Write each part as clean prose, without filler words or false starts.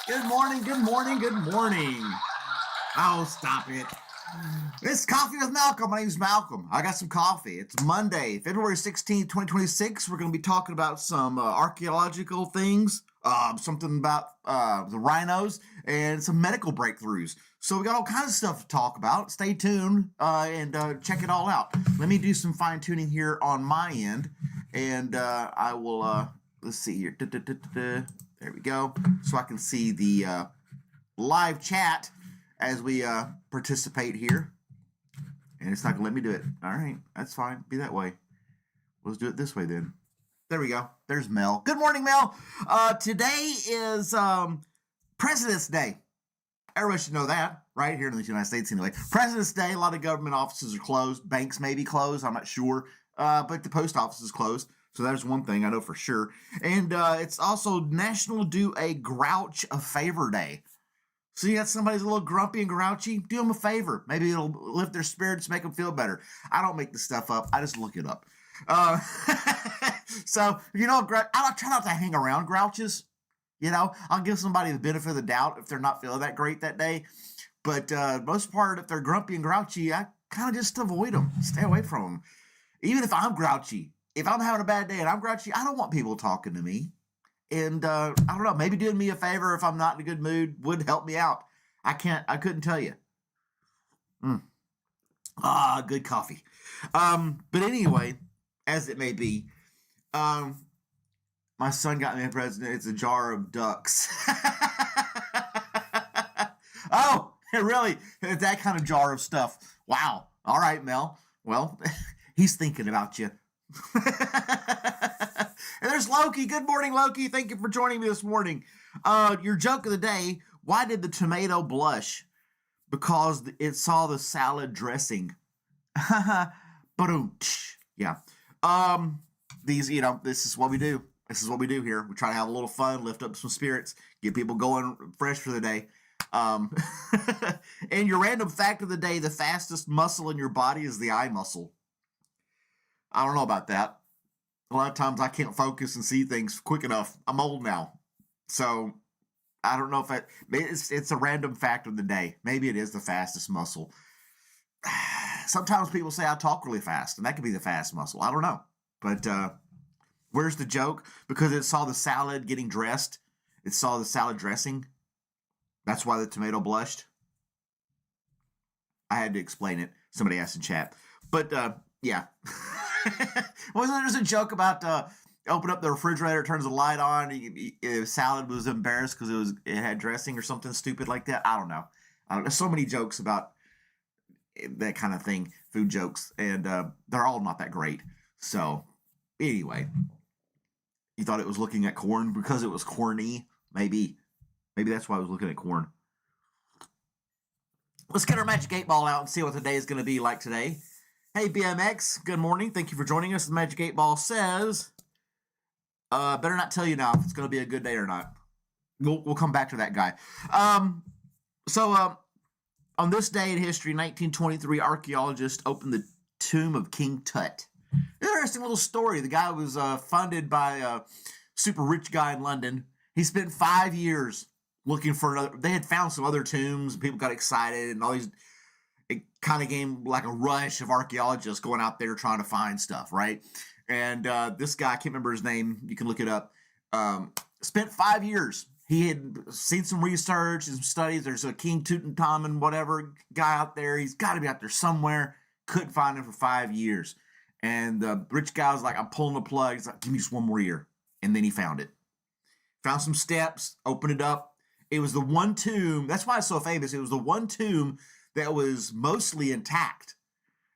Good morning, good morning, good morning. Oh, stop it. It's Coffee with Malcolm. My name's Malcolm. I got some coffee. It's Monday, February 16th, 2026. We're going to be talking about some archaeological things, something about the rhinos, and some medical breakthroughs. So we got all kinds of stuff to talk about. Stay tuned and check it all out. Let me do some fine tuning here on my end, and I will, let's see here. There we go. So I can see the live chat as we participate here. And it's not going to let me do it. All right. That's fine. Be that way. Let's do it this way then. There we go. There's Mel. Good morning, Mel. Today is President's Day. Everybody should know that, right? Here in the United States anyway. President's Day, a lot of government offices are closed. Banks may be closed. I'm not sure. But the post office is closed. So there's one thing I know for sure. And it's also National Do a Grouch a Favor Day. So you got somebody's a little grumpy and grouchy, do them a favor. Maybe it'll lift their spirits, make them feel better. I don't make this stuff up. I just look it up. So, you know, I try not to hang around grouches. You know, I'll give somebody the benefit of the doubt if they're not feeling that great that day. But most part, if they're grumpy and grouchy, I kind of just avoid them. Stay away from them. Even if I'm grouchy. If I'm having a bad day and I'm grouchy, I don't want people talking to me. And I don't know, maybe doing me a favor if I'm not in a good mood would help me out. I couldn't tell you. Good coffee. But anyway, as it may be, my son got me a present. It's a jar of ducks. Oh, really? It's that kind of jar of stuff. Wow. All right, Mel. Well, he's thinking about you. And there's Loki. Good morning, Loki. Thank you for joining me this morning. Your joke of the day: why did the tomato blush? Because it saw the salad dressing. Yeah. These, you know, this is what we do. This is what we do here. We try to have a little fun, lift up some spirits, get people going fresh for the day. And your random fact of the day: the fastest muscle in your body is the eye muscle. I don't know about that. A lot of times I can't focus and see things quick enough. I'm old now. So I don't know if it's a random fact of the day. Maybe it is the fastest muscle. Sometimes people say I talk really fast, and that could be the fast muscle. I don't know. But where's the joke? Because it saw the salad getting dressed. It saw the salad dressing. That's why the tomato blushed. I had to explain it. Somebody asked in chat. But yeah. Wasn't there a joke about open up the refrigerator, turns the light on, salad was embarrassed because it had dressing or something stupid like that? I don't know. There's so many jokes about that kind of thing, food jokes, and they're all not that great. So anyway, you thought it was looking at corn because it was corny? Maybe that's why I was looking at corn. Let's get our Magic 8 Ball out and see what the day is going to be like today. Hey, BMX, good morning. Thank you for joining us. The Magic 8 Ball says, better not tell you now if it's going to be a good day or not. We'll come back to that guy. So on this day in history, 1923, archaeologists opened the tomb of King Tut. Interesting little story. The guy was funded by a super rich guy in London. He spent 5 years looking for another. They had found some other tombs, and people got excited, and all these. It kind of came like a rush of archaeologists going out there trying to find stuff, right? And this guy, I can't remember his name, you can look it up, spent 5 years. He had seen some research and some studies. There's a King Tutankhamun, whatever, guy out there. He's got to be out there somewhere. Couldn't find him for 5 years. And the rich guy was like, I'm pulling the plug. He's like, give me just one more year. And then he found it. Found some steps, opened it up. It was the one tomb. That's why it's so famous. It was the one tomb that was mostly intact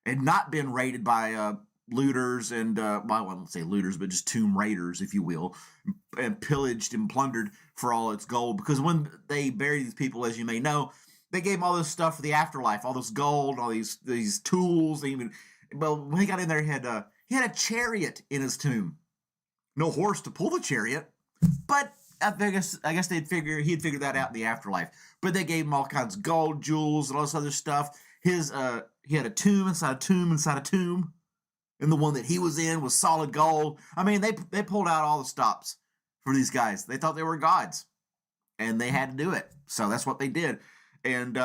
and not been raided by looters and, well, I wouldn't say looters, but just tomb raiders, if you will, and pillaged and plundered for all its gold. Because when they buried these people, as you may know, they gave them all this stuff for the afterlife, all this gold, all these tools. Well, when he got in there, he had a chariot in his tomb. No horse to pull the chariot, but I guess he'd figured that out in the afterlife. But they gave him all kinds of gold, jewels, and all this other stuff. He had a tomb inside a tomb inside a tomb, and the one that he was in was solid gold. I mean, they pulled out all the stops for these guys. They thought they were gods, and they had to do it. So that's what they did. And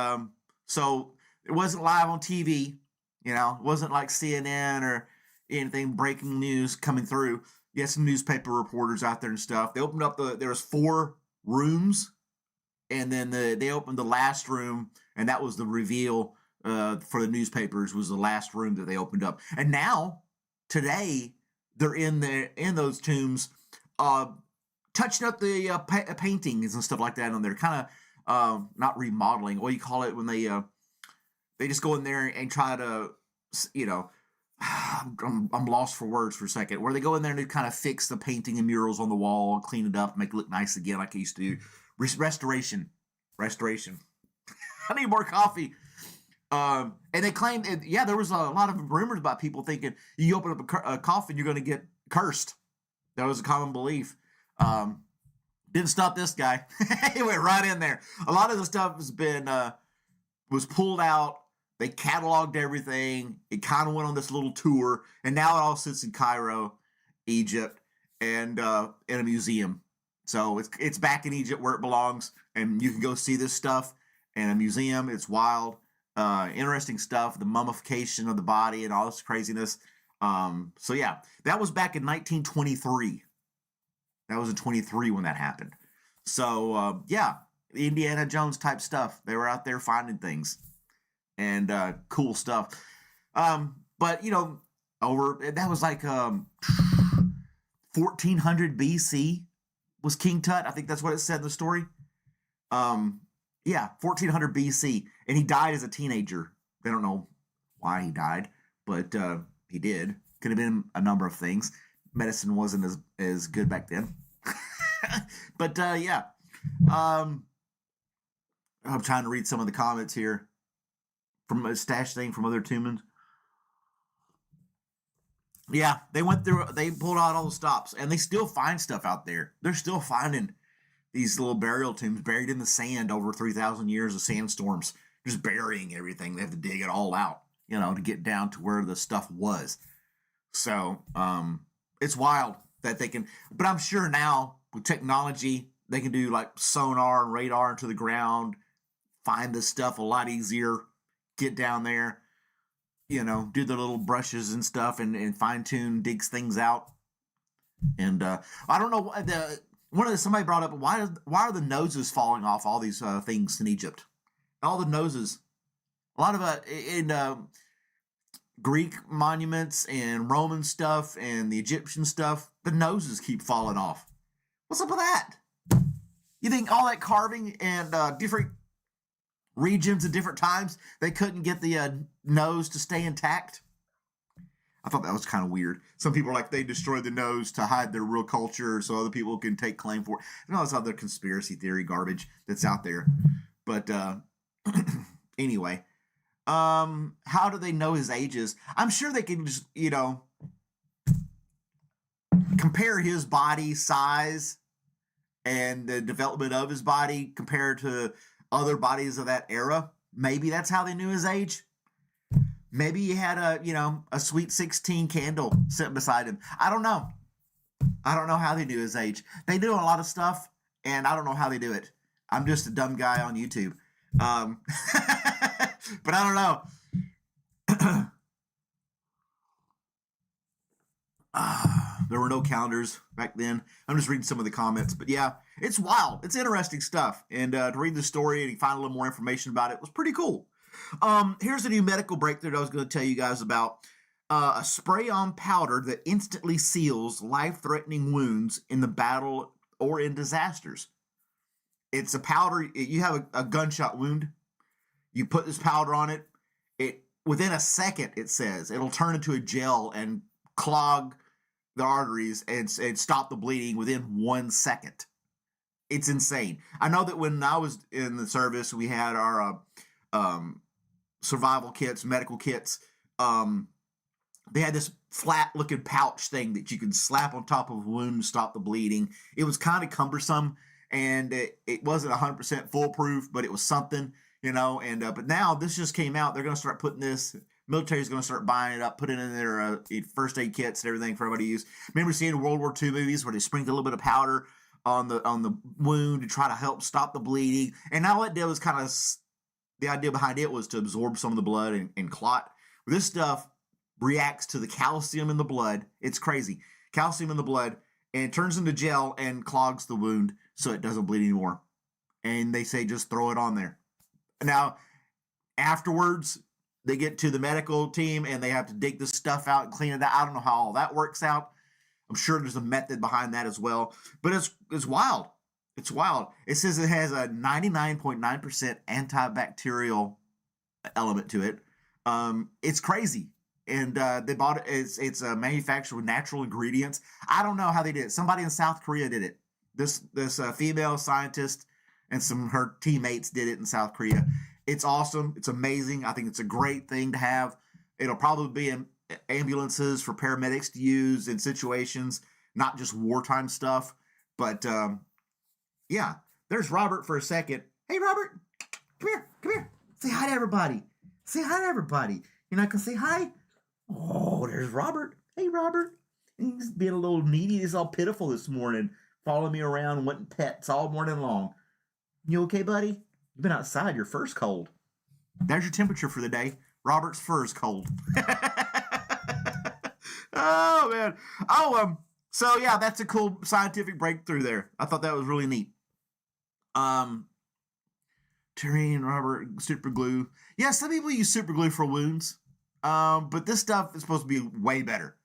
so it wasn't live on TV, you know, it wasn't like CNN or anything breaking news coming through. You had some newspaper reporters out there and stuff. They opened up there was 4 rooms, and then they opened the last room, and that was the reveal for the newspapers, was the last room that they opened up. And now, today, they're in those tombs, touching up the paintings and stuff like that on there, kind of not remodeling. What do you call it when they just go in there and try to, you know, I'm lost for words for a second. Where they go in there and they kind of fix the painting and murals on the wall, clean it up, make it look nice again, like they used to do. Restoration. I need more coffee. And they claimed, yeah, there was a lot of rumors about people thinking you open up a coffin, you're going to get cursed. That was a common belief. Didn't stop this guy. He went right in there. A lot of the stuff has been was pulled out. They cataloged everything. It kind of went on this little tour, and now it all sits in Cairo, Egypt, and in a museum. So it's back in Egypt where it belongs, and you can go see this stuff in a museum. It's wild, interesting stuff. The mummification of the body and all this craziness. So yeah, that was back in 1923. That was in 23 when that happened. So yeah, Indiana Jones type stuff. They were out there finding things and cool stuff. But you know, that was like 1400 BC was King Tut. I think that's what it said in the story. Yeah, 1400 BC, and he died as a teenager. They don't know why he died, but he did. Could have been a number of things. Medicine wasn't as good back then. But yeah, I'm trying to read some of the comments here from a stash thing from other Tumans. Yeah, they pulled out all the stops, and they still find stuff out there. They're still finding these little burial tombs buried in the sand over 3,000 years of sandstorms, just burying everything. They have to dig it all out, you know, to get down to where the stuff was. So it's wild that they can, but I'm sure now with technology, they can do like sonar and radar into the ground, find this stuff a lot easier, get down there, you know, do the little brushes and stuff and fine tune, digs things out. And I don't know, somebody brought up, why are the noses falling off all these things in Egypt? All the noses, a lot of in Greek monuments and Roman stuff and the Egyptian stuff, the noses keep falling off. What's up with that? You think all that carving and different regions at different times, they couldn't get the nose to stay intact? I thought that was kind of weird. Some people are like, they destroyed the nose to hide their real culture so other people can take claim for it. And all this other conspiracy theory garbage that's out there. But anyway, how do they know his ages? I'm sure they can just, you know, compare his body size and the development of his body compared to other bodies of that era. Maybe that's how they knew his age. Maybe he had a sweet 16 candle sitting beside him. I don't know. I don't know how they knew his age. They do a lot of stuff, and I don't know how they do it. I'm just a dumb guy on YouTube. But I don't know. There were no calendars back then. I'm just reading some of the comments. But yeah, it's wild. It's interesting stuff. And to read the story and find a little more information about it was pretty cool. Here's a new medical breakthrough that I was going to tell you guys about. A spray-on powder that instantly seals life-threatening wounds in the battle or in disasters. It's a powder. You have a gunshot wound. You put this powder on it. Within a second, it says, it'll turn into a gel and clog the arteries and stop the bleeding within 1 second. It's insane. I know that when I was in the service, we had our survival kits, medical kits. They had this flat-looking pouch thing that you could slap on top of a wound to stop the bleeding. It was kind of cumbersome, and it wasn't 100% foolproof, but it was something, you know. And but now this just came out. They're going to start putting this. Military's going to start buying it up, put it in their first aid kits and everything for everybody to use. Remember seeing World War II movies where they sprinkled a little bit of powder on the wound to try to help stop the bleeding. And all it did was kind of, the idea behind it was to absorb some of the blood and clot. This stuff reacts to the calcium in the blood. It's crazy. Calcium in the blood, and it turns into gel and clogs the wound so it doesn't bleed anymore. And they say just throw it on there. Now, afterwards, they get to the medical team and they have to dig this stuff out and clean it out. I don't know how all that works out. I'm sure there's a method behind that as well. But it's wild. It's wild. It says it has a 99.9% antibacterial element to it. It's crazy. And they bought it. It's manufactured with natural ingredients. I don't know how they did it. Somebody in South Korea did it. This female scientist and some of her teammates did it in South Korea. It's awesome. It's amazing. I think it's a great thing to have. It'll probably be in ambulances for paramedics to use in situations, not just wartime stuff. But yeah, there's Robert for a second. Hey, Robert, come here, come here. Say hi to everybody. Say hi to everybody. You're not going to say hi? Oh, there's Robert. Hey, Robert. He's being a little needy. He's all pitiful this morning, following me around, wanting pets all morning long. You okay, buddy? You've been outside. Your fur's cold. There's your temperature for the day. Robert's fur is cold. Oh, man. Oh, so yeah, that's a cool scientific breakthrough there. I thought that was really neat. Terrain, Robert, super glue. Yeah, some people use super glue for wounds. But this stuff is supposed to be way better.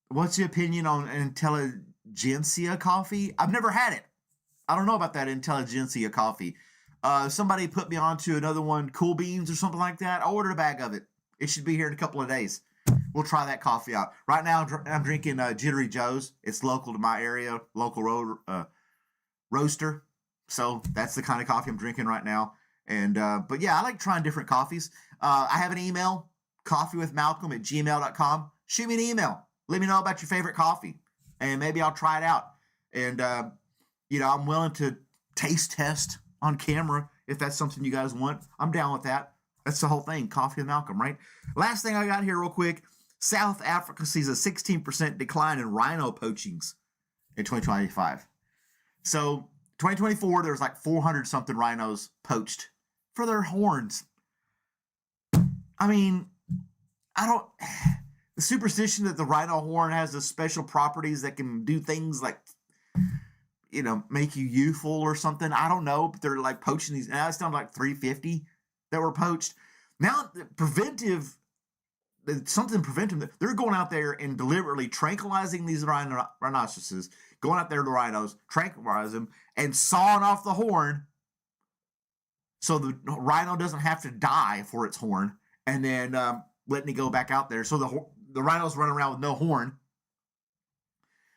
What's your opinion on Intelligentsia coffee? I've never had it. I don't know about that Intelligentsia coffee. Somebody put me onto another one, Cool Beans or something like that. I ordered a bag of it. It should be here in a couple of days. We'll try that coffee out. Right now, I'm drinking Jittery Joe's. It's local to my area, local roaster. So that's the kind of coffee I'm drinking right now. And but yeah, I like trying different coffees. I have an email, coffeewithmalcolm@gmail.com. Shoot me an email. Let me know about your favorite coffee, and maybe I'll try it out. And I'm willing to taste test on camera if that's something you guys want. I'm down with that. That's the whole thing, Coffee with Malcolm, right? Last thing I got here real quick. South Africa sees a 16% decline in rhino poachings in 2025. So 2024, there was like 400-something rhinos poached for their horns. I mean, the superstition that the rhino horn has the special properties that can do things like, make you youthful or something. I don't know, but they're like poaching these. Now it's down to like 350 that were poached. Now, something preventive. They're going out there and deliberately tranquilizing these rhinoceroses, going out there to rhinos, tranquilize them, and sawing off the horn so the rhino doesn't have to die for its horn, and then letting it go back out there. So the rhinos run around with no horn,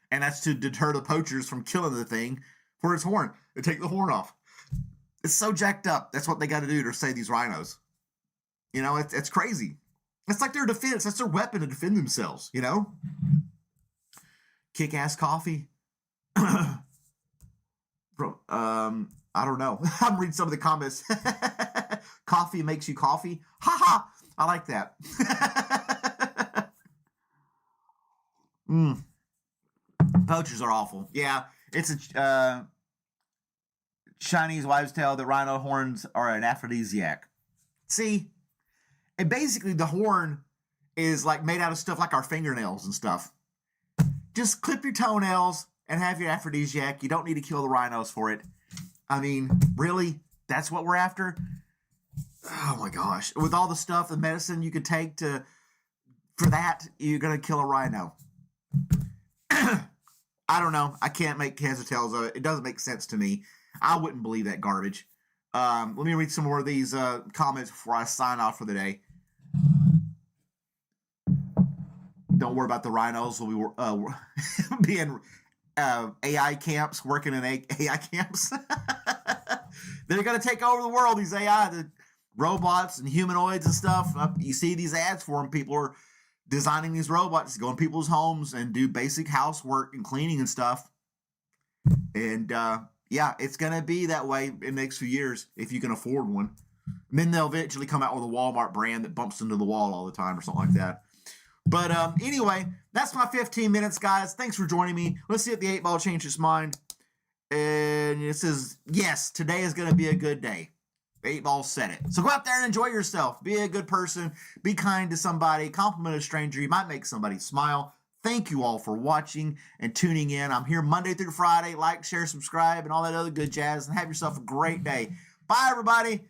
and that's to deter the poachers from killing the thing for its horn. They take the horn off. It's so jacked up. That's what they got to do to save these rhinos. It's crazy. It's like their defense. That's their weapon to defend themselves, Kick-ass coffee. I don't know. I'm reading some of the comments. Coffee makes you coffee. Ha ha. I like that. Poachers are awful. Yeah, it's a Chinese wives' tale that rhino horns are an aphrodisiac. See, and basically the horn is like made out of stuff like our fingernails and stuff. Just clip your toenails and have your aphrodisiac. You don't need to kill the rhinos for it. I mean, really? That's what we're after? Oh my gosh. With all the stuff, the medicine you could take for that, you're going to kill a rhino. I don't know. I can't make heads or tails of it. It doesn't make sense to me. I wouldn't believe that garbage. Let me read some more of these comments before I sign off for the day. Don't worry about the rhinos. We'll be in AI camps, working in AI camps. They're going to take over the world, these AI, the robots and humanoids and stuff. You see these ads for them. People are designing these robots to go in people's homes and do basic housework and cleaning and stuff. And yeah, it's going to be that way in the next few years if you can afford one. And then they'll eventually come out with a Walmart brand that bumps into the wall all the time or something like that. But anyway, that's my 15 minutes, guys. Thanks for joining me. Let's see if the 8 ball changed its mind. And it says, yes, today is going to be a good day. 8 ball said it. So go out there and enjoy yourself. Be a good person. Be kind to somebody. Compliment a stranger. You might make somebody smile. Thank you all for watching and tuning in. I'm here Monday through Friday. Like, share, subscribe, and all that other good jazz. And have yourself a great day. Bye, everybody.